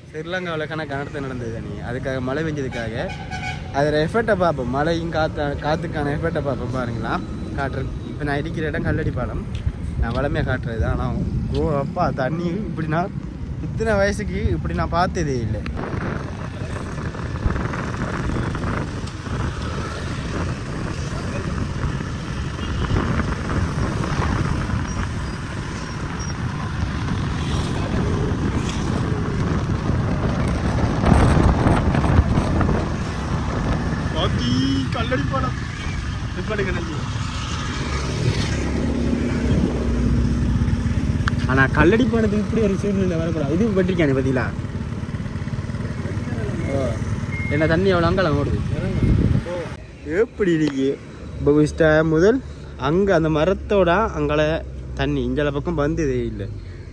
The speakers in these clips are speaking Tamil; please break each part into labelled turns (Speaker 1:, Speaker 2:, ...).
Speaker 1: ஸ்ரீலங்காவில் கணக்கு நடந்தது நீ அதுக்காக மழை பெஞ்சதுக்காக அதில் எஃபெக்டை பார்ப்போம். மழையும் காற்றுக்கான எஃபெக்டை பார்ப்போம். பாருங்களா காட்டுறது. இப்போ நான் இருக்கிற இடம் கல்லடி பாலம். நான் வளமையாக காட்டுறது தான். ஆனால் அப்பா தண்ணி இப்படி நான் இத்தனை வயசுக்கு இப்படி நான் பார்த்ததே இல்லை. கல்லடி பாலம் ஆனால் கல்லடி பாலத்துக்கு இப்படி ஒரு சூழ்நிலை வரக்கூடாது. இது பட்டிருக்கானே பார்த்தீங்களா? என்ன தண்ணி எவ்வளோ அங்கெல்லாம் ஓடுது எப்படி இருக்கு. இப்போ முதல் அங்கே அந்த மரத்தோட அங்கே தண்ணி இஞ்சல பக்கம் வந்ததே இல்லை.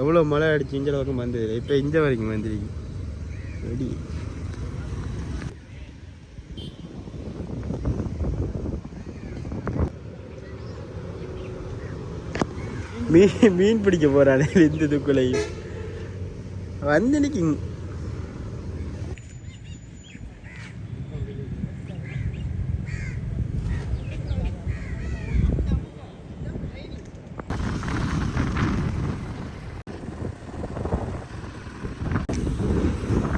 Speaker 1: எவ்வளோ மழை அடிச்சு இஞ்சல பக்கம் வந்தது இல்லை. இப்போ இஞ்ச வரைக்கும் வந்துருக்கு. ரெடி மீன் பிடிக்க போறானே இந்த துக்குலையும் வந்து இன்னைக்கு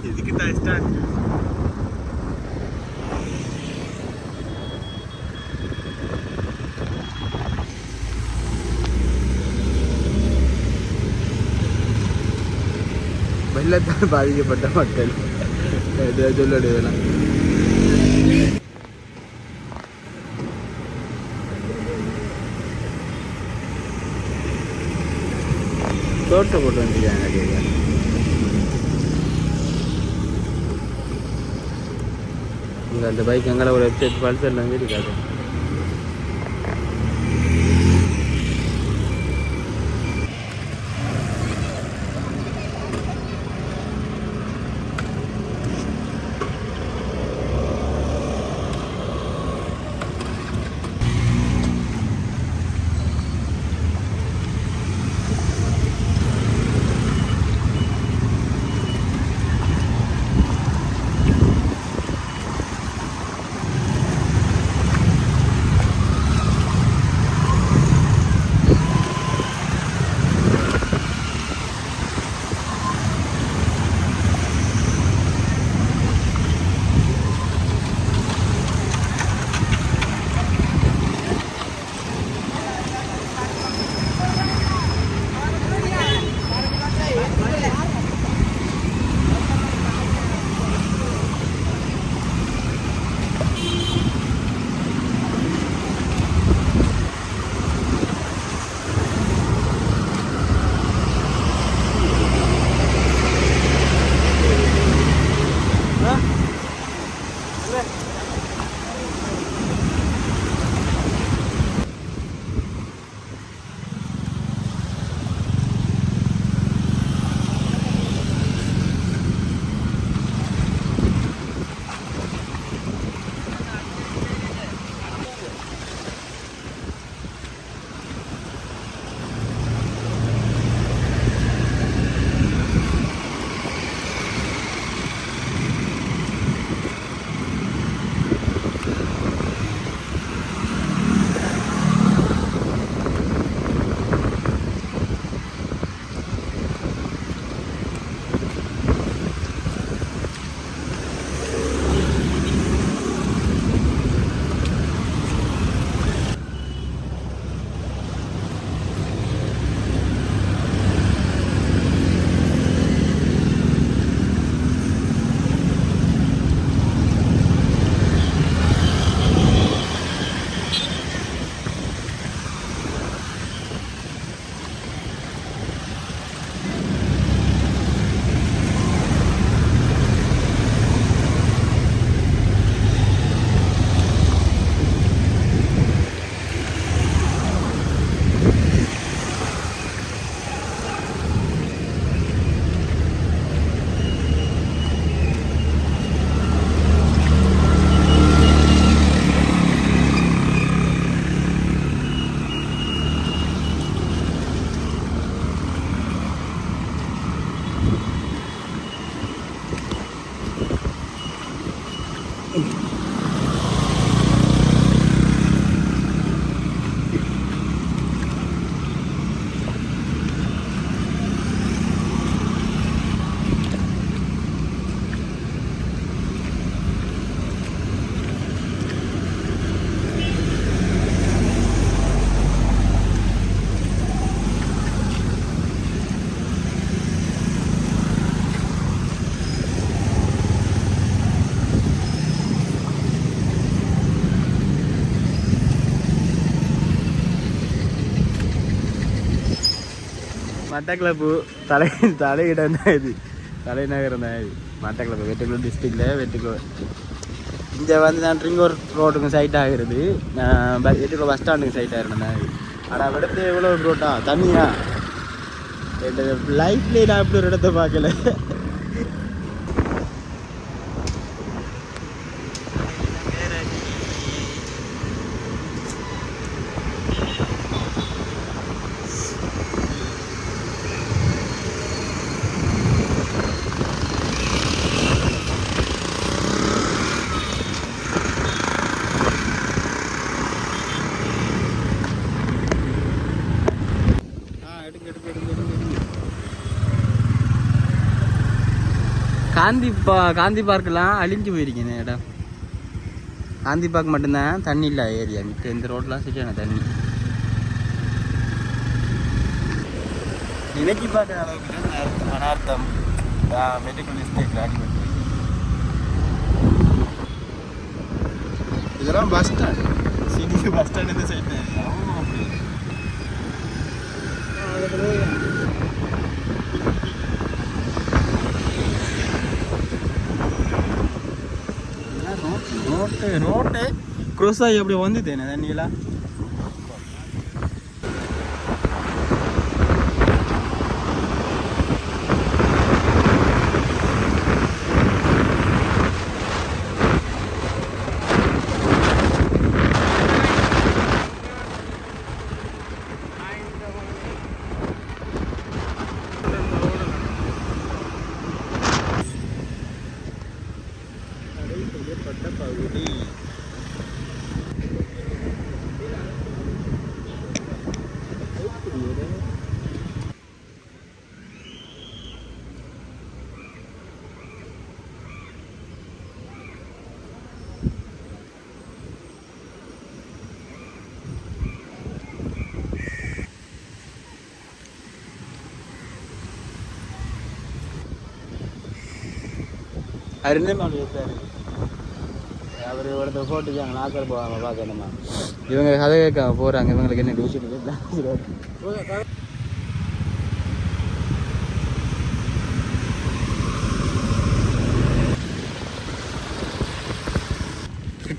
Speaker 1: இதுக்கு தான் வெள்ளத்தால் பாதிக்கப்பட்ட மக்கள் சொல்லிடுவேன். தோட்டம் போட்டு வந்துருக்காங்க. இங்கே அந்த பைக் அங்கே ஒரு வெப்சைட் பல்சர்ல வந்து இருக்காது. மட்டக்களப்பு தலையிடம் தான் இது, தலைநகரம் தான் இது மட்டக்களப்பு. வெட்டுக்குளூர் டிஸ்ட்ரிக்டில் வெட்டுக்குளூர். இங்கே வந்து நான் ட்ரிங்கோர் ரோட்டுக்கு சைட் ஆகிறது, வெட்டுக்குளூர் பஸ் ஸ்டாண்டுக்கு சைட் ஆகிறேன். ஆனால் இடத்துல எவ்வளோ ரோட்டா தண்ணியா, என் லைஃப்லேயே நான் இப்படி ஒரு இடத்த பார்க்கல. காந்தி பார்க்கெல்லாம் அழிஞ்சு போயிருக்கேன் இடம். காந்தி பார்க் மட்டும்தான் தண்ணி இல்லை ஏரியா, மித்த இந்த ரோட்லாம் சரியான தண்ணி. நினைக்கி பார்க்குற அளவுக்கு அனார்த்தம் மெடிக்கல் மிஸ்டேக்கில் அடிபட்டு. இதெல்லாம் bus stand, city bus stand இந்த சைடு. ரோட்டு க்ரோஸ் ஆகி அப்படி வந்துட்டேன் தண்ணியெல்லாம். பகுதி அருணமால் பேசுறாரு. அவர் ஒருத்தர் போட்டுக்காங்க, நாக்கர் போவாங்க பார்க்கணுமா. இவங்க கதை கேட்க போகிறாங்க, இவங்களுக்கு என்ன டியூஷன்.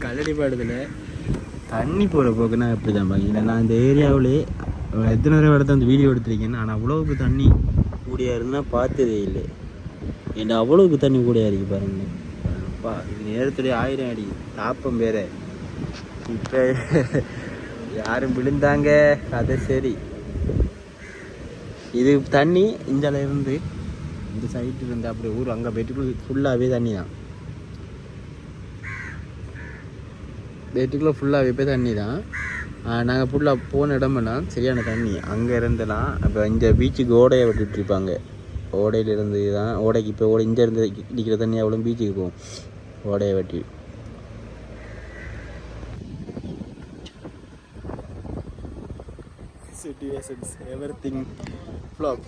Speaker 1: கல்லடிப்பாடத்தில் தண்ணி போகிற போக்குன்னா எப்படி தான் பாங்க. நான் இந்த ஏரியாவிலே எத்தனை நேரம் இடத்த வந்து வீடியோ எடுத்துருக்கேன். ஆனால் அவ்வளோவுக்கு தண்ணி கூடியா இருந்தால் பார்த்ததே இல்லை. என்ன அவ்வளோவுக்கு தண்ணி கூடியா இருக்கு பாருங்க. அப்பா இது நேரத்துலேயே 1000 அடி தாப்பம் வேற. இப்போ யாரும் விழுந்தாங்க, அது சரி. இது தண்ணி இந்தியாவில் இருந்து இந்த சைட்டு இருந்து அப்படி ஊர் அங்கே பெட்டுக்குள்ள ஃபுல்லாகவே தண்ணி தான். பெட்டுக்குள்ளே ஃபுல்லாகவே போய் தண்ணி தான். நாங்கள் ஃபுல்லாக போன இடமெல்லாம் சரியான தண்ணி. அங்கே இருந்தெல்லாம் அப்போ இந்த பீச்சுக்கு ஓடையை விட்டுட்ருப்பாங்க. ஓடையிலிருந்து தான் ஓடைக்கு இப்போ இங்கே இருந்து இடிக்கிற தண்ணி அவ்வளோ பீச்சுக்கு போகும். ஓடையை வெட்டி சிச்சுவேஷன்ஸ் எவ்ரிதிங் ஃப்ளாப்.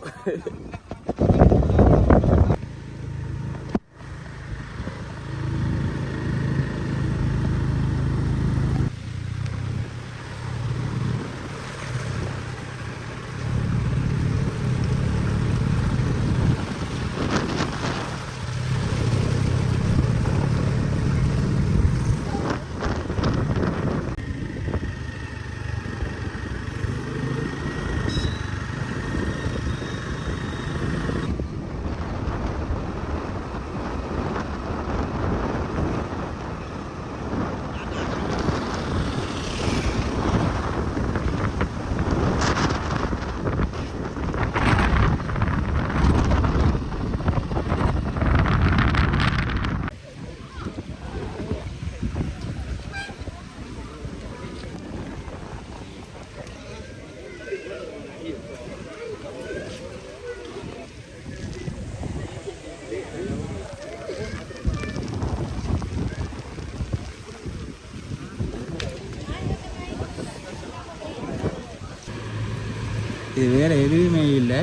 Speaker 1: இது வேறு எதுவுமே இல்லை,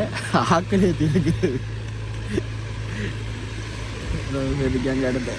Speaker 1: ஆக்களே இருக்குது. அங்கே அடுத்த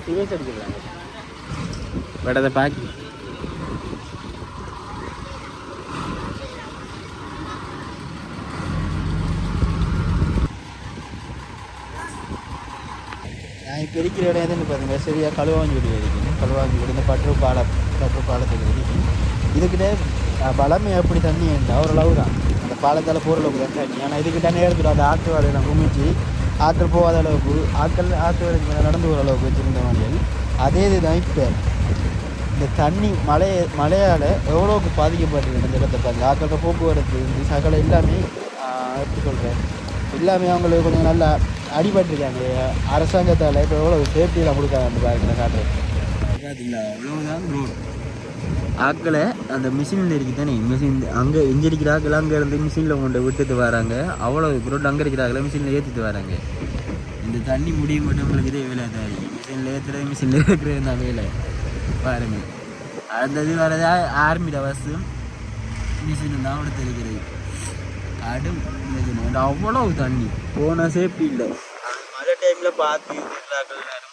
Speaker 1: சீரியஸ் அடிக்கிறாங்க பட் அதை பாக்கி நான் இப்போ இருக்கிற இடம் எதுன்னு பார்த்தீங்கன்னா சரியாக கழுவாஞ்சுடி இருக்குது. கழுவாஞ்சுடி இந்த பற்று பாலத்துக்கு இருக்குது. இதுக்கிட்ட பலமே எப்படி தண்ணி இருந்தால் ஓரளவு தான் அந்த பாலத்தால் போகிற அளவுக்கு தான் தண்ணி. ஆனால் இதுக்கிட்ட நேரத்தில் அந்த ஆற்று வேலையெல்லாம் குமிச்சு ஆற்று போகாத அளவுக்கு ஆற்று வேலைக்கு மேலே நடந்து போகிற அளவுக்கு வச்சுருந்த மாதிரி அதே இதுதான் இப்போ இந்த தண்ணி மழையால் எவ்வளோக்கு பாதிக்கப்பட்டிருக்கு இந்த இடத்தை பாருங்க. ஆக்கள போக்குவரத்து இந்த சகலை எல்லாமே எப்படி சொல்கிறேன் எல்லாமே அவங்களுக்கு கொஞ்சம் நல்லா அடிபட்டிருக்காங்க. அரசாங்கத்தால் இப்போ எவ்வளோ சேஃப்டியெல்லாம் கொடுக்காங்க பாருங்க காட்டுறேன் பார்த்தீங்களா. அவ்வளோதான் ரோடு ஆக்களை அந்த மிஷினில் இருக்கு தானே மிஷின் அங்கே இஞ்சிருக்கிற ஆக்கள் அங்கே இருந்து மிஷினில் கொண்டு விட்டுட்டு வராங்க. அவ்வளோ ரோடு அங்கே இருக்கிற ஆக்களை மிஷினில் ஏற்றிட்டு வராங்க. இந்த தண்ணி முடியும் மட்டும் உங்களுக்கு இதே வேலை தான் மிஷினில் ஏற்றுறது மிஷினில் ஏற்றுறது தான் வேலை பாருங்கள். அந்த இது வரது ஆர்மியோட பஸ்ஸு மிஷினு தான் அவட தெரிகிறது. கடும் அவ்வளோ தண்ணி போனால் சேஃப்டி இல்லை. மழை டைமில் பார்த்து இருக்கிறார்கள் நேரம்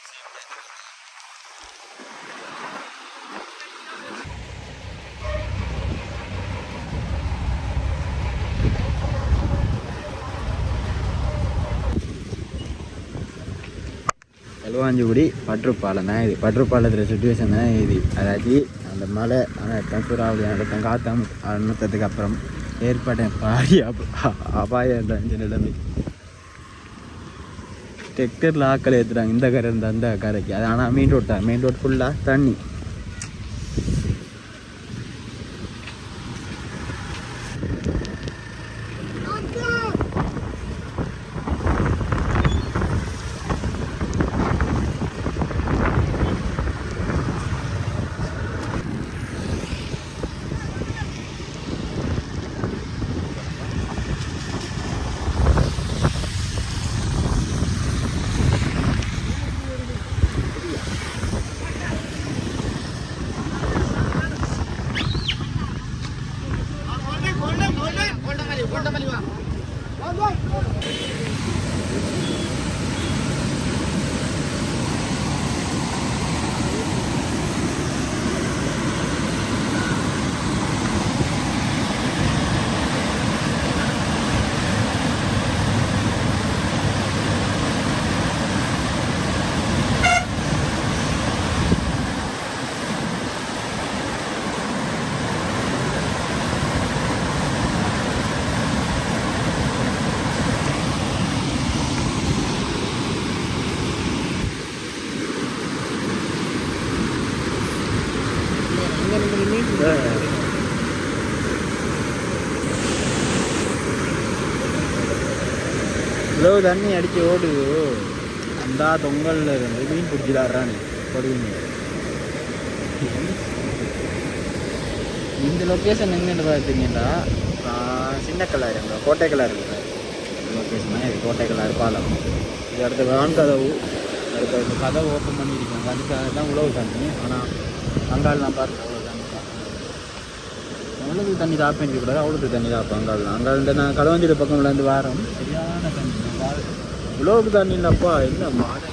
Speaker 1: களுவாஞ்சிக்குடி பற்றுப்பாலம் தான் இது. பற்றுப்பாலத்தில் சுச்சுவேஷன் தான் இது. அதாச்சு அந்த மழை ஆனால் சூறாவளி நடத்தம் காற்றம் அனுத்ததுக்கு அப்புறம் ஏற்பட்ட பாடி அபாயம் தான் இந்த நிலைமை. டெக்டரில் ஆக்கள் ஏற்றுறாங்க இந்த கரை இருந்து அந்த கரைக்கு. அது ஆனால் மெயின் ரோட் ஃபுல்லாக தண்ணி. இவ்வளோ தண்ணி அடித்து ஓடுது. அந்த தொங்கலில் இருந்து மீன் பிடிச்சிடாரான்னு கொடுங்க. இந்த லொக்கேஷன் எங்கன்னு பார்த்தீங்கன்னா சின்ன கல்லாறு கோட்டை கல்லாறு லொக்கேஷன். இது கோட்டை கல்லாறு பாலம். இது அடுத்த வான்கதவு அடுத்த கதவு ஓப்பன் பண்ணியிருக்காங்க. அதுக்காக தான் உழவு தண்ணி. ஆனால் அங்காள் நான் பார்த்து அவ்வளோது தண்ணி தாப்பேன் கூடாது. அவ்வளோது தண்ணி தாப்பேன் அங்காள் நான் களுவாஞ்சியோட பக்கம்ல இருந்து வாரம் சரியான தண்ணி. உழவுக்கு தண்ணி இல்லைப்பா என்ன மாடை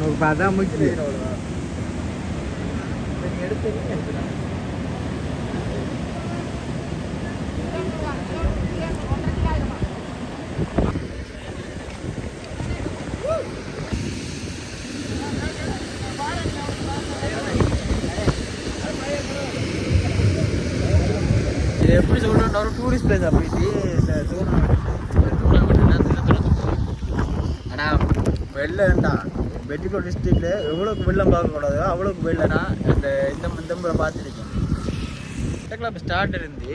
Speaker 1: உனக்கு பார்த்தா முக்கியம் எப்படி சொல்கிறோம் ஒரு டூரிஸ்ட் பிளேஸாக போயிட்டு இந்த ஆனால் வெள்ளம்டா வெட்டிக்கோட் டிஸ்ட்ரிக்டில் எவ்வளோக்கு வெள்ளம் பார்க்கக்கூடாதோ அவ்வளோக்கு வெள்ளனா இந்த முறை பார்த்துருக்கேன் கிளப் ஸ்டார்ட் இருந்து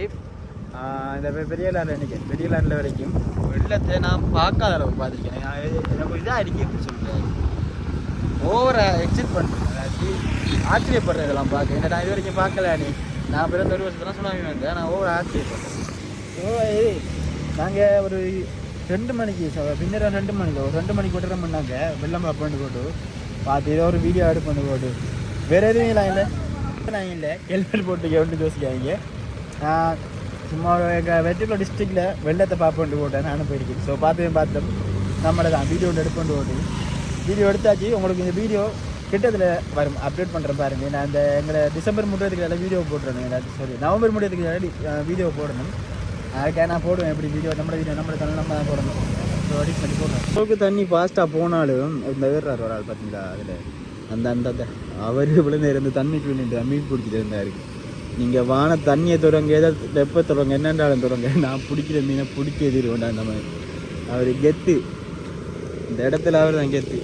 Speaker 1: இந்த பெரிய லேண்டில் வரைக்கும் வெள்ளத்தை நான் பார்க்காத அளவுக்கு பார்த்துருக்கேன். எனக்கு இதாக அடிக்க எப்படி சொல்கிறேன் ஓவராக எக்ஸிட் பண்ணுறேன் ஆச்சரியப்படுறேன் இதெல்லாம் பார்க்க. என்ன நான் இது வரைக்கும் பார்க்கல நீ நான் பிறந்த ஒரு வருஷத்துலாம் சொல்லாமல் வந்தேன். நான் ஓவர் ஆச்சரியப்பட்டேன். நாங்கள் ஒரு 2 மணிக்கு பின்னர் 2 மணிக்கு ஒரு 2 மணிக்கு விட்டுற பண்ணாங்க வெள்ளம் பார்ப்பேன் போட்டு பார்த்து ஏதோ ஒரு வீடியோ எடுத்து பண்ணி போட்டு வேறு எதுவும் இல்லை ஹெல்மெட் போட்டு எவ்வளோ யோசிக்காங்க. நான் சும்மா எங்கள் வெற்றிக்குள்ள டிஸ்ட்ரிக்டில் வெள்ளத்தை பார்ப்பேன்ட்டு போட்டேன் நானும் போயிருக்கேன். ஸோ பார்த்தேன் நம்மளை தான் வீடியோ ஒன்று எடுப்பேன் போட்டு வீடியோ எடுத்தாச்சு. உங்களுக்கு இந்த வீடியோ கிட்டத்தில் வரும் அப்டேட் பண்ணுறேன் பாருங்கள். நான் இந்த எங்களை டிசம்பர் முடியறதுக்கு எல்லாம் வீடியோ போட்டுறேன். சாரி நவம்பர் முடியறதுக்கு வீடியோ போடணும். அதுக்காக நான் போடுவேன் எப்படி வீடியோ நம்ம தான் போடணும். ஸோ எடிட் பண்ணி போடுறேன். அளவுக்கு தண்ணி ஃபாஸ்ட்டாக போனாலும் இந்த வேறார் ஒரு ஆள் பார்த்தீங்களா அதில் அந்த அவர் விழுந்து இருந்து தண்ணிக்கு விழுந்து மீன் பிடிச்சிட்டு இருந்தார். நீங்கள் வான தண்ணியை தொடங்க ஏதாவது வெப்ப தொடங்க என்னென்றாலும் தொடங்க நான் பிடிக்கிற மீனை பிடிக்க எதிர்வேண்டா. அந்த மாதிரி அவர் கெத்து இந்த இடத்துல அவர் தான் கெத்து.